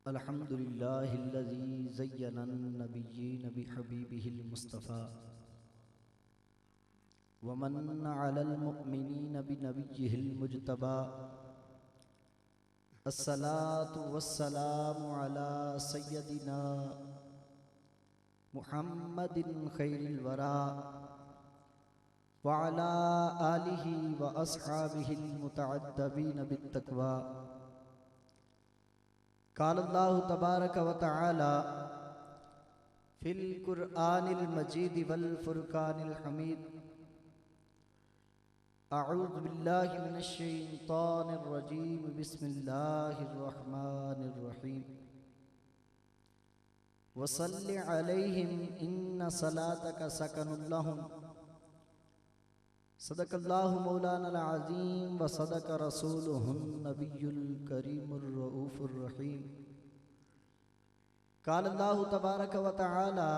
अल्हम्दुलिल्लाहिल्लज़ी ज़य्यना नबिय्यीन बिहबीबिहिल मुस्तफ़ा व मन्ना अलल मुअ्मिनीन बिनबिय्यिहिल मुज्तबा। अस्सलातु वस्सलामु अला सय्यदिना मुहम्मदिन खैरिल वरा व अला आलिहि व अस्हाबिहिल मुतअद्दिबीन बित्तक़वा। क़ाल अल्लाहु तबारक व तआला फ़िल क़ुरआनिल मजीद वल फ़ुरक़ानिल हमीद। अऊज़ु बिल्लाहि मिनश शैतानिर रजीम। बिस्मिल्लाहिर रहमानिर रहीम। वसल्लि अलैहिम इन्ना सलातक सकनुल लहुम। सदक़ल्लाहु मौलानल अज़ीम व सदक़ रसूलुहुन नबियुल करीमुर रऊफ़ुर रहीम। क़ाल अल्लाहु तबारक व तआला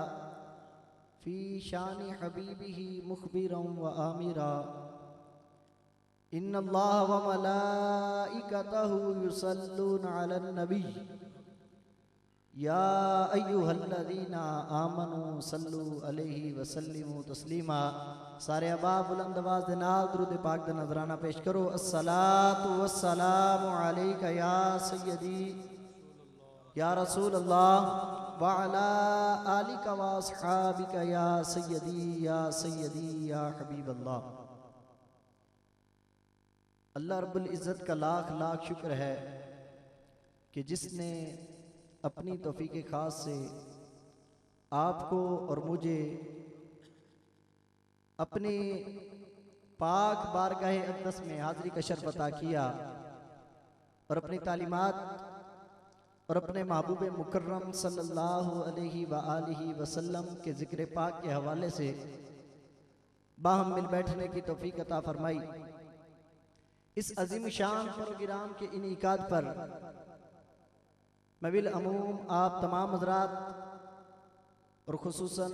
फ़ी शानि हबीबिही मुख़बिरन व आमिरा। इन्नल्लाह व मलाइकतहु युसल्लूना अलन नबी या अय्युहल्लज़ीना आमनू सल्लू अलैहि व सल्लिमू तस्लीमा। सारे अहबाब बुलंद आवाज़ दे नाल दुरूद पाक दा नजराना पेश करो। अस्सलातु वस्सलामु अलैका या सय्यदी या रसूल अल्लाह व अला आलिका व अस्हाबिका या सय्यदी या हबीब अल्लाह। अल्लाह रब्बुल इज़्ज़त का लाख लाख शुक्र है कि जिसने अपनी तौफीक ख़ास से आपको और मुझे अपनी पाक बारगाह अक़दस में हाज़िरी का शर्फ़ अता किया और अपनी तालीमात और अपने महबूब मुकर्रम सल्लल्लाहु अलैहि व आलिहि वसल्लम के ज़िक्र पाक के हवाले से बाहम मिल बैठने की तौफीक अता फरमाई। इस अज़ीम शान प्रोग्राम के इनेकाद पर मैं बिल अमूम आप तमाम हज़रात और खुसूसन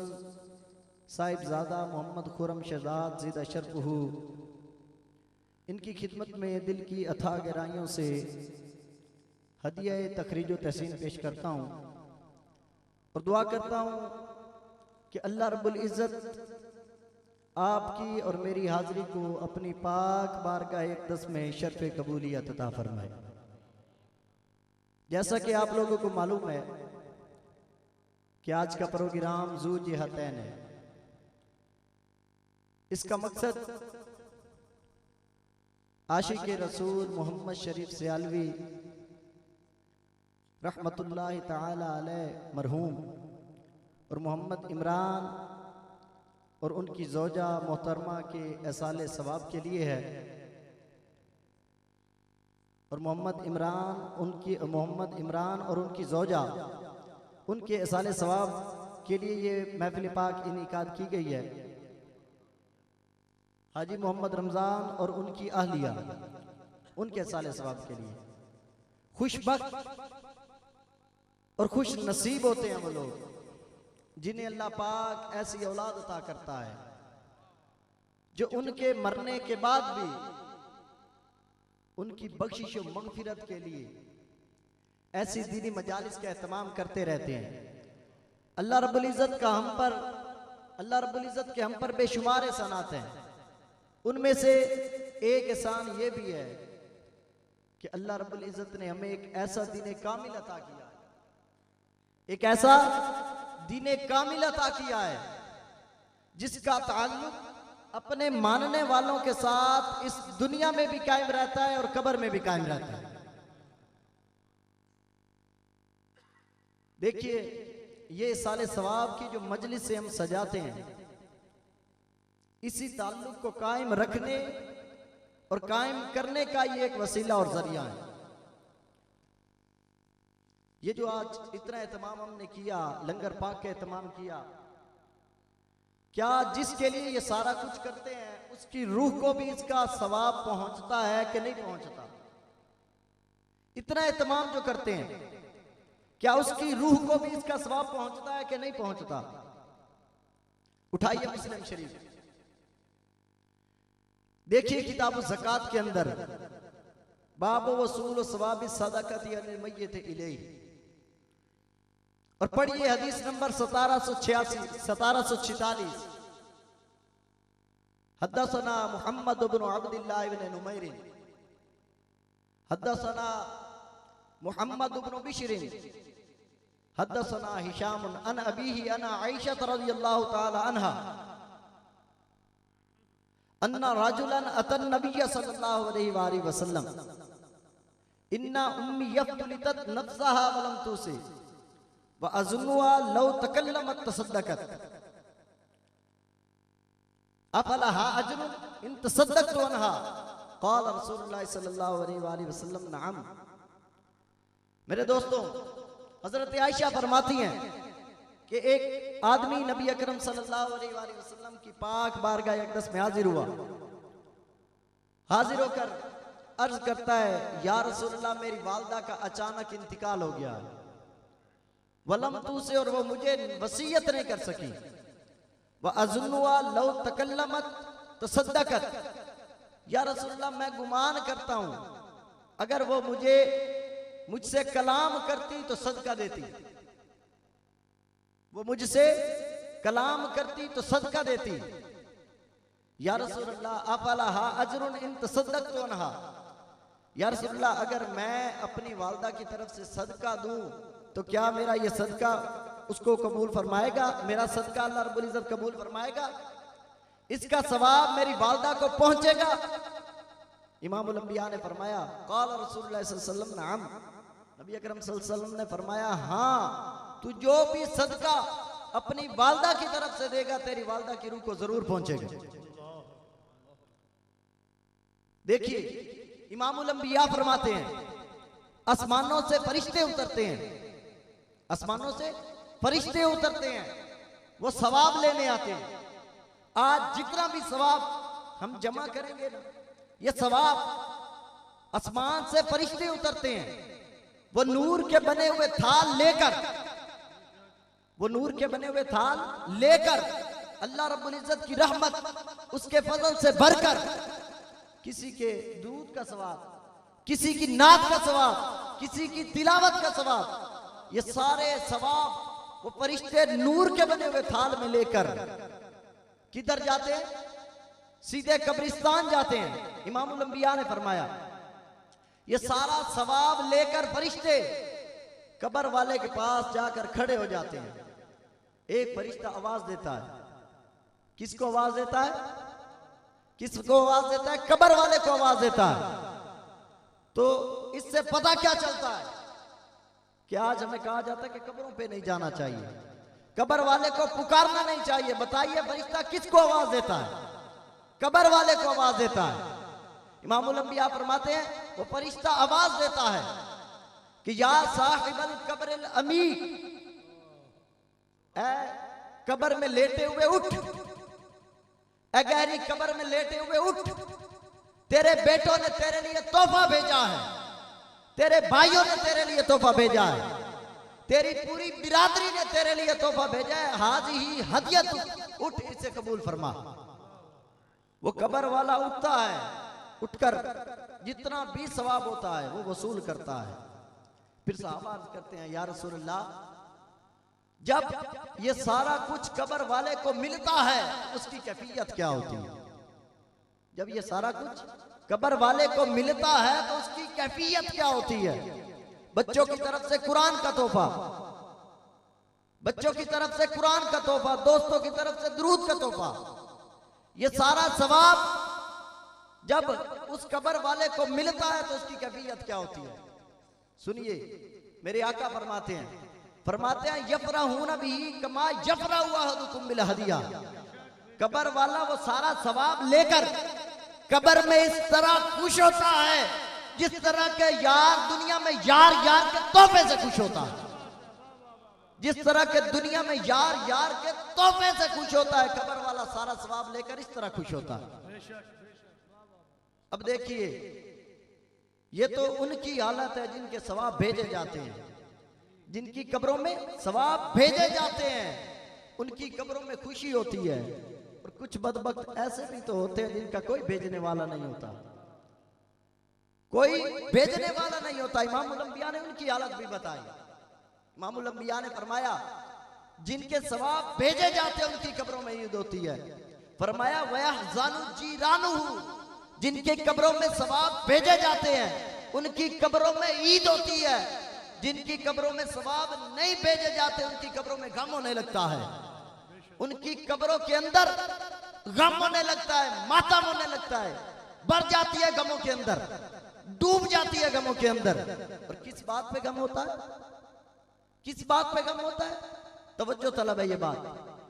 साहिबजादा मोहम्मद खुर्रम शहजाद ज़िद अशरफहू इनकी खिदमत में दिल की अथाह गहराइयों से हदिया तखरीज व तहसीन पेश करता हूँ और दुआ करता हूँ कि अल्लाह रब्बुल इज़्ज़त आपकी और मेरी हाज़िरी को अपनी पाक बारगाह अक़दस में शर्फ़ कबूलियत अता फरमाए। जैसा कि आप लोगों को मालूम है कि आज का प्रोग्राम ज़ू जिहतैन है। इसका मकसद आशिक रसूल मोहम्मद शरीफ सियालवी रहमतुल्लाहि ताला अलैह मरहूम और मोहम्मद इमरान और उनकी ज़ौजा मोहतरमा के एसाले सवाब के लिए है और मोहम्मद इमरान और उनकी ज़ौजा उनके एसाले सवाब के लिए ये महफिल पाक इनेकाद की गई है। हाजी मोहम्मद रमज़ान और उनकी अहलिया उनके एसाले सवाब के लिए खुशबख्त और खुश नसीब होते हैं वो लोग जिन्हें अल्लाह पाक ऐसी औलाद अता करता है जो उनके मरने के बाद भी उनकी बख्शिश और मग़फ़िरत के लिए ऐसी दीनी मजालिस का एहतमाम करते रहते हैं। अल्लाह रब्बुल इज़्ज़त के हम पर बेशुमार एहसानात हैं। उनमें से एक एहसान ये भी है कि अल्लाह रब्बुल इज़्ज़त ने हमें एक ऐसा दीन कामिल अता किया है, एक ऐसा दीन कामिल अता किया है जिसका ताल्लुक अपने मानने वालों के साथ इस दुनिया में भी कायम रहता है और कब्र में भी कायम रहता है। देखिए, ये साले सवाब की जो मजलिस से हम सजाते हैं, इसी ताल्लुक को कायम रखने और कायम करने का ये एक वसीला और जरिया है। ये जो आज इतना एहतमाम हमने किया, लंगर पाक का एहतमाम किया, क्या जिसके लिए ये सारा कुछ करते हैं उसकी रूह को भी इसका सवाब पहुंचता है कि नहीं पहुंचता? इतना एहतमाम जो करते हैं, क्या उसकी रूह को भी इसका सवाब पहुंचता है कि नहीं पहुंचता? उठाइए मुस्लिम शरीफ, देखिए किताब ज़कात के अंदर बाब वसूल सवाब सदक़त अनिल मय्यत इलैहि और पढ़िए हदीस नंबर 1746 हद्दसना मुहम्मद इब्न अब्दुल्लाह इब्न नुमैर हद्दसना मुहम्मद इब्न बिश्र हद्दसना हिशाम अन अबीही अन आयशा रज़ियल्लाहु तआला अन्हा अन्ना रजुलन अतन नबिय सल्लल्लाहु अलैहि वसल्लम इन्ना उम्मी यफ्तलितत नफ्सहा वलम तुसी व अज़ुन्नुहा लौ तकल्लमत तसद्दक़त अफलहा अज्रुन इन तसद्दक़तु अन्हा क़ाल रसूलुल्लाह सल्लल्लाहु अलैहि वसल्लम नअम। मेरे दोस्तों, हजरत आयशा फरमाती हैं कि एक आदमी नबी अकरम सल्लल्लाहु अलैहि वसल्लम की पाक बारगाह अक़दस में हाजिर हुआ। हाजिर होकर अर्ज करता है, या रसूलल्लाह, मेरी वालदा का अचानक इंतकाल हो गया, वलम तू से, और वो मुझे वसीयत नहीं कर सकी, व अज़ुन्नुहा लौ तकल्लमत तसद्दक़त, या रसूलल्लाह, मैं गुमान करता हूं अगर वो मुझसे कलाम करती तो सदका देती, वो मुझसे कलाम करती तो सदका देती। या रसूलल्लाह अफलहा अज्रुन इन तसद्दक़तु अन्हा, या रसूलल्लाह, अगर मैं अपनी वालदा की तरफ से सदका दूं तो क्या मेरा ये सदका उसको कबूल फरमाएगा, मेरा सदका अल्लाह रब्बुल इज्जत कबूल फरमाएगा, इसका सवाब मेरी वालदा को पहुंचेगा? इमामुल अंबिया ने फरमाया, क़ाल रसूलुल्लाह सल्लल्लाहु अलैहि वसल्लम नअम, नबी अकरम सल्लल्लाहु अलैहि वसल्लम ने फरमाया, हाँ, तू जो भी सदका अपनी वालदा की तरफ से देगा तेरी वालदा की रूह को जरूर पहुंचेगा। देखिए, इमामुल अंबिया फरमाते हैं, आसमानों से फरिश्ते उतरते हैं, आसमानों से फरिश्ते उतरते हैं, वो सवाब लेने आते हैं। आज जितना भी सवाब हम जमा करेंगे ना, ये सवाब आसमान से फरिश्ते उतरते हैं, वो नूर के बने हुए थाल लेकर, वो नूर के बने हुए थाल लेकर अल्लाह रब्बुल इज्जत की रहमत उसके फजल से भरकर किसी के दूध का सवाब, किसी की नात का सवाब, किसी की तिलावत का सवाब, ये सारे सवाब वो फरिश्ते नूर के बने हुए थाल में लेकर किधर जाते हैं? सीधे कब्रिस्तान जाते हैं। इमामुल अंबिया ने फरमाया, ये सारा सवाब लेकर फरिश्ते कब्र वाले के पास जाकर खड़े हो जाते हैं। एक फरिश्ता आवाज देता है, किसको आवाज देता है? किसको आवाज देता है? कब्र वाले को आवाज देता है। तो इससे पता क्या चलता है कि आज हमें कहा जाता है कि कब्रों पे नहीं जाना चाहिए, कब्र वाले को पुकारना नहीं चाहिए। बताइए फरिश्ता किसको आवाज देता है? कब्र वाले को आवाज देता है। इमामुल अंबिया फरमाते हैं, वो फरिश्ता आवाज देता है कि या साहिबल कब्रिल अमीक, ऐ कब्र में लेटे हुए उठ, ऐ गहरी कब्र में लेटे हुए उठ, तेरे बेटों ने तेरे लिए तोहफा भेजा है, तेरे भाइयों ने तेरे लिए तोहफा भेजा है, तेरी पूरी बिरादरी ने तेरे लिए तोहफा भेजा है, हाजी ही हदियत, उठ इसे कबूल फरमा। वो कब्र वाला उठता है, उठकर जितना भी सवाब होता है वो वसूल करता है। फिर सहाबा अर्ज करते हैं, या रसूलल्लाह, जब ये सारा कुछ कब्र वाले को मिलता है उसकी कैफियत क्या होती है? जब ये सारा कुछ कब्र वाले को मिलता है तो उसकी कैफियत क्या होती है? बच्चों की तरफ से कुरान का तोहफा, बच्चों की तरफ से कुरान का तोहफा, दोस्तों की तरफ से दुरूद का तोहफा, ये सारा सवाब जब उस कब्र वाले को मिलता है तो उसकी कैफियत क्या होती है? सुनिए, मेरे आका फरमाते हैं यफरहून बिही कमा यफरहु अहदुकुम बिल हदिया। कब्र वाला वो सारा सवाब लेकर कब्र में इस तरह खुश होता है जिस तरह के यार दुनिया में यार यार के तोहफे से खुश होता है, जिस तरह के दुनिया में यार यार के तोहफे से खुश होता है, कब्र वाला सारा सवाब लेकर इस तरह खुश होता है। अब देखिए, ये तो उनकी हालत है जिनके सवाब भेजे जाते हैं, जिनकी कब्रों में सवाब भेजे जाते हैं, उनकी कब्रों में खुशी होती है। और कुछ बदबख्त ऐसे भी तो होते हैं जिनका कोई भेजने वाला नहीं होता, कोई भेजने वाला नहीं होता। इमामुल अंबिया ने उनकी हालत भी बताई। इमामुल अंबिया ने फरमाया जिनके सवाब भेजे जाते हैं उनकी कब्रों में ईद होती है। फरमाया वयहज़नु जीरानुहु, जिनके कब्रों में सवाब भेजे जाते हैं उनकी कब्रों में ईद होती है। जिनकी कब्रों में सवाब नहीं भेजे जाते उनकी कब्रों में गम होने लगता है। उनकी कब्रों के अंदर गम होने लगता है, मातम होने लगता है, बढ़ जाती है गमों के अंदर, डूब जाती है गमों के अंदर। और किस बात पे गम होता है? किस बात पे गम होता है? तवज्जो तलब है ये बात।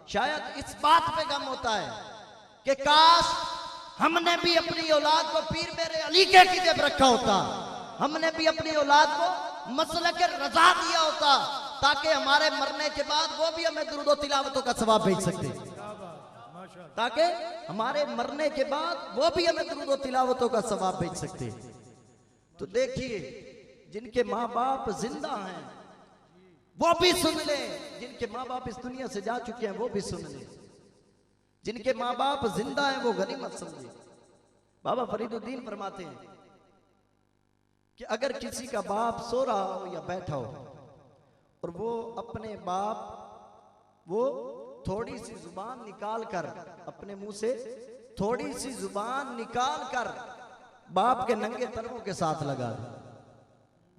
शायद इस बात पे गम होता है कि काश हमने भी अपनी औलाद को पीर मेरे अली के अकीदे पर रखा होता, हमने भी अपनी औलाद को मसलक रजा दिया होता, ताकि हमारे मरने के बाद वो भी हमें दुरूद व तिलावतों का सवाब भेज सकते, ताकि हमारे मरने के बाद वो भी हमें दुरूद व तिलावतों का सवाब भेज सकते। तो देखिए जिनके माँ बाप जिंदा हैं वो भी सुन ले, जिनके माँ बाप इस दुनिया से जा चुके हैं वो भी सुन ले। जिनके माँ बाप जिंदा हैं वो गनीमत समझे। बाबा फरीदुद्दीन फरमाते हैं कि अगर किसी का बाप सो रहा हो या बैठा हो और वो अपने बाप वो थोड़ी सी जुबान निकाल कर, अपने मुंह से थोड़ी सी जुबान निकाल कर बाप के नंगे तलवों के साथ लगा दे।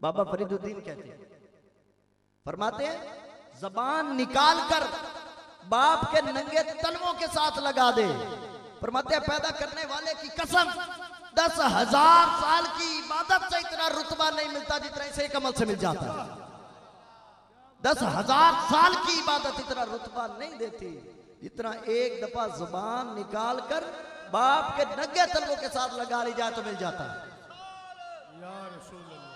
बाबा फरीदुद्दीन कहते हैं, फरमाते हैं जबान निकाल कर बाप के नंगे तलवों के साथ लगा दे। फरमाते हैं पैदा करने वाले की कसम 10,000 साल की इबादत से इतना रुतबा नहीं मिलता जितना इसे एक अमल से मिल जाता है। 10,000 साल की इबादत इतना रुतबा नहीं देती जितना एक दफा जुबान निकाल कर बाप के नंगे तलवों के साथ लगा ली जाए तो मिल जाता है। या रसूल अल्लाह,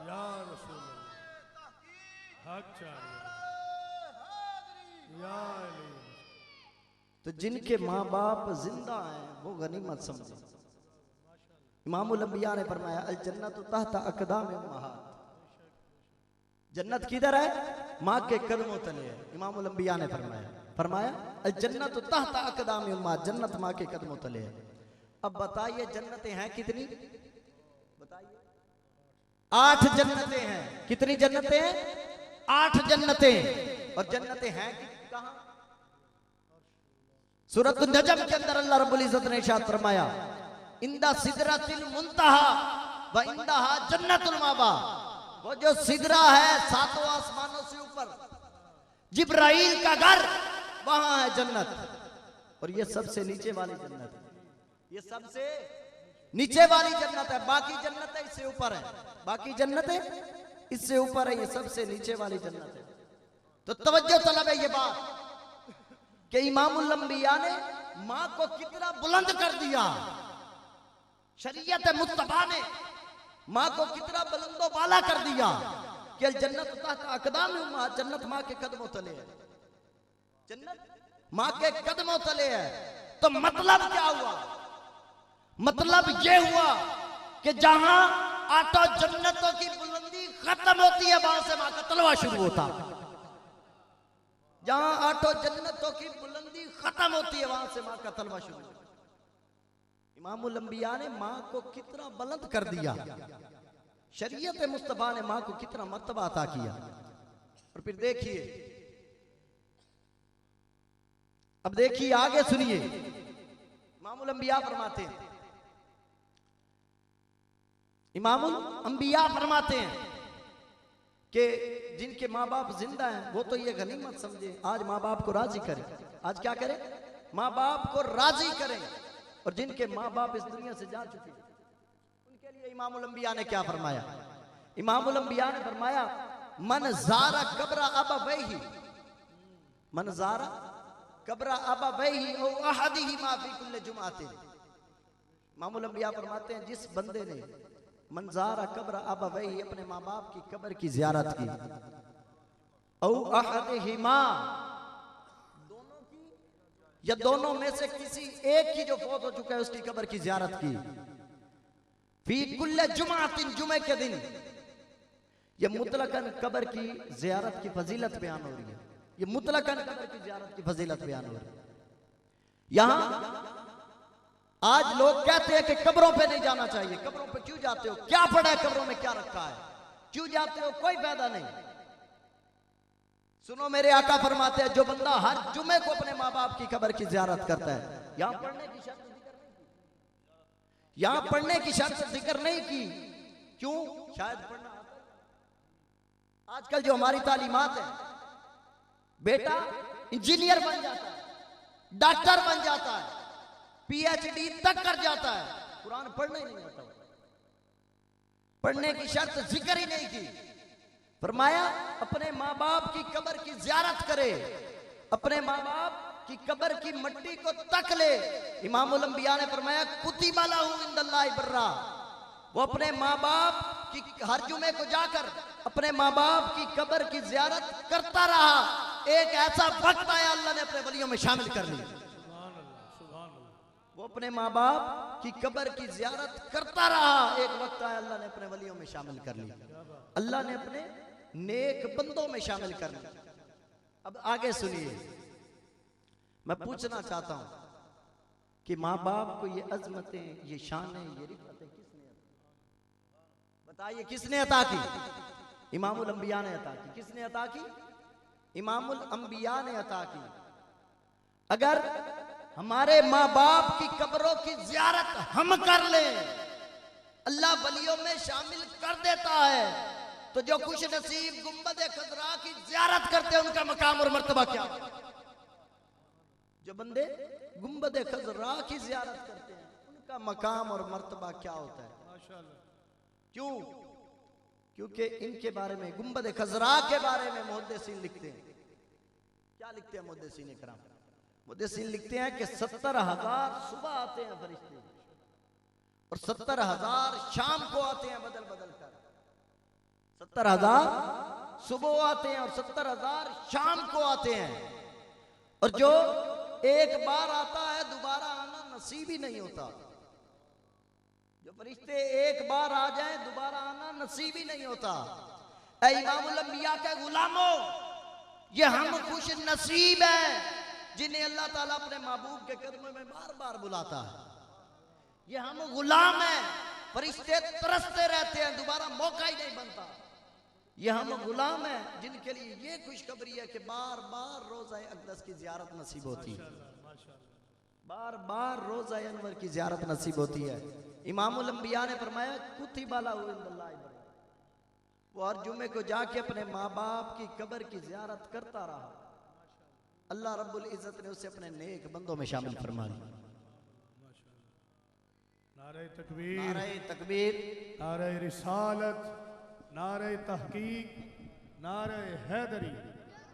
या रसूल अल्लाह, हक चाहिए या अली। तो जिनके माँ बाप जिंदा हैं वो गनीमत समझे। इमामुल अंबिया ने फरमाया अल जन्नतु तहता अक़दाम उम्महात, जन्नत किधर है? माँ के कदमों तले है। इमामुल अंबिया ने फरमाया अल जन्नतु तहता अक़दाम उम्महात, जन्नत माँ के कदमों तले है। अब बताइए जन्नतें हैं कितनी? बताइए। 8 जन्नतें हैं। कितनी जन्नतें हैं? 8 जन्नतें। और जन्नतें हैं कहां? सूरत नजम के अंदर अल्लाह रब्बुल इज्जत ने इरशाद फरमाया इंदा सिदरतिल मुंतहा व इंदहा जन्नतुल मावा। वो जो सिदरा है 7 आसमानों से ऊपर, जिब्राइल का घर, वहां है जन्नत। और ये सबसे नीचे वाली जन्नत है, ये सबसे नीचे वाली जन्नत है। बाकी जन्नतें इससे ऊपर है, बाकी जन्नतें इससे ऊपर है, ये सबसे नीचे वाली जन्नत है। तो तवज्जो तलब है ये बात कि इमामुल अंबिया ने मां को कितना बुलंद कर दिया। शरीयत मुस्तफा ने मां को कितना बुलंदो बाला कर दिया कि जन्नत तहता अक़दाम उम्महात, जन्नत मां के कदमों तले है, जन्नत मां के कदमों तले है। तो मतलब क्या हुआ? मतलब ये हुआ कि जहां 8 जन्नतों की बुलंदी खत्म होती है वहां से मां का तलवा शुरू होता। जहां 8 जन्नतों की बुलंदी खत्म होती है वहां से मां का तलवा शुरू होता। इमामुल अंबिया ने मां को कितना बुलंद कर दिया, शरीयत मुस्तफा ने मां को कितना मर्तबा अता किया। और फिर देखिए, अब देखिए आगे सुनिए, इमामुल अंबिया फरमाते हैं, इमामुल अंबिया फरमाते हैं कि जिनके माँ बाप जिंदा हैं वो तो ये गनीमत समझे, आज माँ बाप को राजी करें। आज क्या करें? माँ बाप को राजी करें। और जिनके माँ बाप इस दुनिया से जा चुके हैं उनके लिए इमामुल अंबिया ने क्या फरमाया? इमामुल अंबिया ने फरमाया मन ज़ारा कब्र अबवैहि, मन ज़ारा कब्र अबवैहि औ अहदिहिमा फी कुल्ल जुमातिन। इमामुल अंबिया फरमाते हैं जिस बंदे ने मंजारा कब्र अबवैहि, अपने माँ बाप की कब्र की जियारत की, औ अहदिहिमा, दोनों की या दोनों में से किसी एक की जो फौत हो चुका है उसकी कब्र की जियारत की, फी कुल्ल जुमातिन, जुमे के दिन। ये मुतलकन कब्र की जियारत की फजीलत बयान हो रही है, ये मुतलकन कब्र की जियारत की फजीलत बयान हो रही है। यहां आज लोग कहते हैं कि कब्रों पे नहीं जाना चाहिए। कब्रों पे क्यों जाते हो? क्या पड़ा है कब्रों में, क्या रखा है? क्यों जाते हो? कोई फायदा नहीं। सुनो, मेरे आका फरमाते हैं, जो बंदा हर जुमे को अपने माँ बाप की कब्र की जियारत करता है, यहां पढ़ने की शर्त जिक्र नहीं की, यहां पढ़ने की शर्त जिक्र नहीं की। क्यों? शायद पढ़ना आता है। आजकल जो हमारी तालीमात है, बेटा इंजीनियर बन जाता है, डॉक्टर बन जाता है, पीएचडी तक कर जाता है, कुरान पढ़ना ही नहीं आता। पढ़ने की शर्त जिक्र ही नहीं की। फरमाया अपने माँ बाप की कब्र की जियारत करे, अपने माँ बाप की कब्र की मिट्टी को तक ले। इमामुल अंबिया ने फरमाया कुतिबा लहू इंदल्लाहि बर्रा, वो अपने माँ बाप की हर जुमे को जाकर अपने माँ बाप की कब्र की जियारत करता रहा। एक ऐसा वक्त आया अल्लाह ने अपने वलियों में शामिल कर ली, वो अपने माँ बाप की कब्र की जियारत करता रहा। एक वक्त आया अल्लाह ने अपने वलियों में शामिल कर ली, अल्लाह ने अपने नेक बंदों में शामिल कर ली। अब आगे सुनिए, मैं पूछना चाहता हूं कि माँ बाप को ये अजमतें, ये शानें, ये रिफतें किसने बताइए? किसने अता की? इमामुल अंबिया ने अता की। किसने अता की? इमामुल अंबिया ने अता की। अगर हमारे माँ बाप की कब्रों की जियारत हम कर लें, अल्लाह वलियों में शामिल कर देता है। तो जो खुश नसीब गुंबद खजरा की जियारत करते हैं, उनका मकाम और मर्तबा क्या? जो बंदे गुंबद खजरा की जियारत करते हैं, उनका मकाम और मर्तबा क्या होता है? माशाअल्लाह। क्यों? क्योंकि इनके बारे में, गुंबद खजरा के बारे में मुहद्दिसीन लिखते हैं। क्या लिखते हैं मुहद्दिसीन इकराम? मुहद्दिसीन लिखते हैं कि 70,000 सुबह आते हैं फरिश्ते और 70,000 शाम को आते हैं, बदल बदल कर। 70,000 सुबह आते हैं और 70,000 शाम को आते हैं। और जो एक बार आता है दोबारा आना नसीब ही नहीं होता। जो फरिश्ते एक बार आ जाएं, दोबारा आना नसीब ही नहीं होता। ऐ इमामुल अंबिया के गुलामों, ये हम खुश नसीब है जिन्हें अल्लाह ताला अपने महबूब के कदमों में बार बार बुलाता है। ये हम गुलाम हैं, फरिश्ते तरसते रहते हैं, दोबारा मौका ही नहीं बनता। ये हम गुलाम हैं जिनके लिए ये खुशखबरी है कि बार बार रोज़ा अक़दस की ज़ियारत नसीब होती है, बार बार रोज़ा अनवर की ज़ियारत नसीब होती है। इमामुल अंबिया ने फरमाया कुतिबा लहू इंदल्लाहि बर्रा, वो हर जुमे को जाके अपने माँ बाप की कब्र की ज़ियारत करता रहा। अल्लाह रब्बुल इज़्ज़त ने उसे अपने नेक बंदों में शामिल फरमा लिया। नारे तकबीर, नारे तकबीर, नारे रिसालत, नारे तहकीक, नारे हैदरी।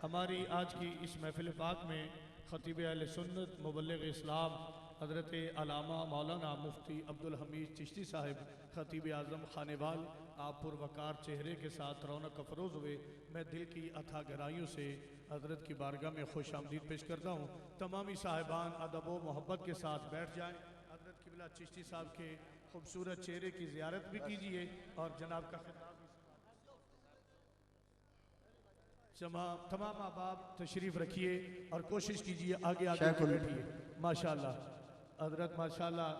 हमारी आज की इस महफिल पाक में खतीब अहले सुन्नत मुबल्लिग इस्लाम हज़रत अल्लामा मौलाना मुफ्ती अब्दुल हमीद चिश्ती साहिब खतीब आज़म खानेवाल आप पुरवकार चेहरे के साथ रौनक अफरोज़ हुए। मैं दिल की अथाह गहराइयों से हज़रत की बारगाह में खुश आमदीद पेश करता हूँ। तमामी साहिबान अदब व मोहब्बत के साथ बैठ जाएँ। हज़रत क़िबला चिश्ती साहब के खूबसूरत चेहरे की ज़ियारत भी कीजिए और जनाब का खिताब तमाम अहबाब तशरीफ़ रखिए और कोशिश कीजिए आगे आगे बैठिए। माशाअल्लाह हज़रत माशाअल्लाह,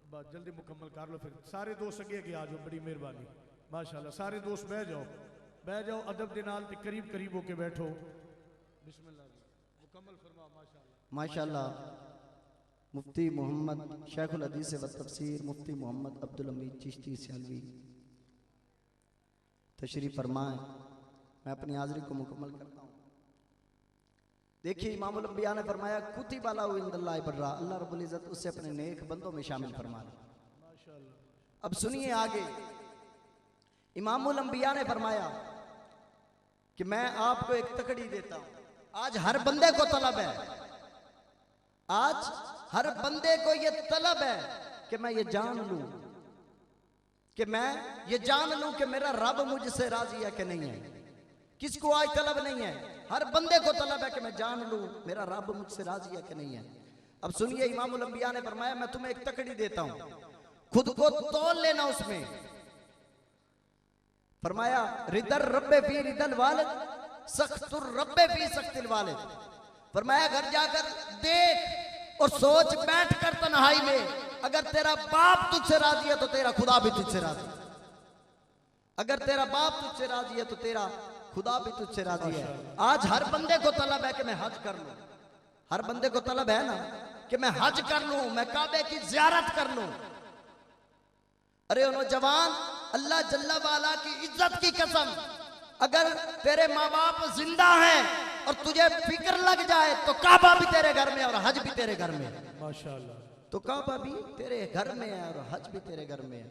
बात जल्दी मुकम्मल कर लो, फिर सारे दोस्त अगे अगे आ जाओ, बड़ी मेहरबानी। माशाअल्लाह सारे दोस्त बह जाओ अदब के नाल करीब करीब होके बैठो। बिस्मिल्लाह मुकम्मल फरमाओ। माशाअल्लाह माशाअल्लाह। मुफ्ती मोहम्मद शेखुल हदीस व तफसीर मुफ्ती मोहम्मद अब्दुल हमीद चिश्ती सियालवी तशरीफ़ फरमाएं। मैं अपनी हाज़िरी को मुकम्मल करता हूँ। देखिए इमामुल अंबिया ने फरमाया कुतिबा लहू इंदल्लाहि बर्रा, अल्लाह रब्बुल इज़्ज़त उसे अपने नेक बंदों में शामिल फरमा लिया। अब सुनिए आगे, इमामुल अंबिया ने फरमाया कि मैं आपको एक तकड़ी देता हूं। आज हर बंदे को तलब है, आज हर बंदे को ये तलब है कि मैं ये जान लूं, कि मैं ये जान लूं कि मेरा रब मुझसे राजी है कि नहीं है। किसको आज तलब नहीं है? हर बंदे को तलब है कि मैं जान लूं मेरा रब मुझसे राजी है कि नहीं है। अब सुनिए इमामुल अंबिया ने फरमाया मैं तुम्हें एक तकड़ी देता हूं, खुद को तोल लेना उसमें। फरमाया रिदर रब्बे फी रिदल वालिद, सख्तुर रब्बे फी सख्तिल वालिद। फरमाया घर जाकर देख और सोच बैठ कर तन्हाई में, अगर तेरा बाप तुझसे राजी है तो तेरा खुदा भी तुझसे राजी है। अगर तेरा बाप तुझसे राजी है तो तेरा खुदा भी तुझसे राजी है। आज हर बंदे को तलब है कि मैं हज कर लूं, हर बंदे को तलब है ना कि मैं हज कर लूं, मैं काबे की ज़ियारत कर लूं। अरे ओ नौजवान, अल्लाह जल्ला वाला की इज्जत की कसम, अगर तेरे माँ बाप जिंदा हैं और तुझे फिक्र लग जाए तो काबा भी तेरे घर में और हज भी तेरे घर में है। माशाअल्लाह। तो काबा भी तेरे घर में है और हज भी तेरे घर में है।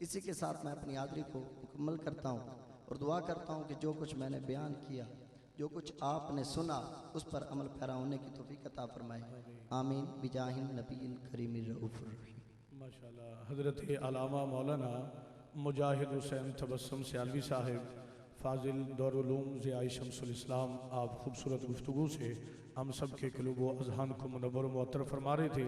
इसी के साथ मैं अपनी हाज़िरी को मुकम्मल करता हूँ और दुआ करता हूँ कि जो कुछ मैंने बयान किया, जो कुछ आपने सुना, उस पर अमल पैरा होने की तौफीक अता फरमाए। आमीन बिजाहिन नबील करीमिर रऊफुर रहीम। माशाअल्लाह। हज़रत अल्लामा मौलाना मुजाहिद हुसैन तबस्सुम सियालवी साहिब, फाजिल दारुल उलूम ज़िया शम्सुल इस्लाम, आप खूबसूरत गुफ्तगू से हम सब के क़ुलूब व अज़हान को मुनव्वर मुअत्तर फरमा रहे थे।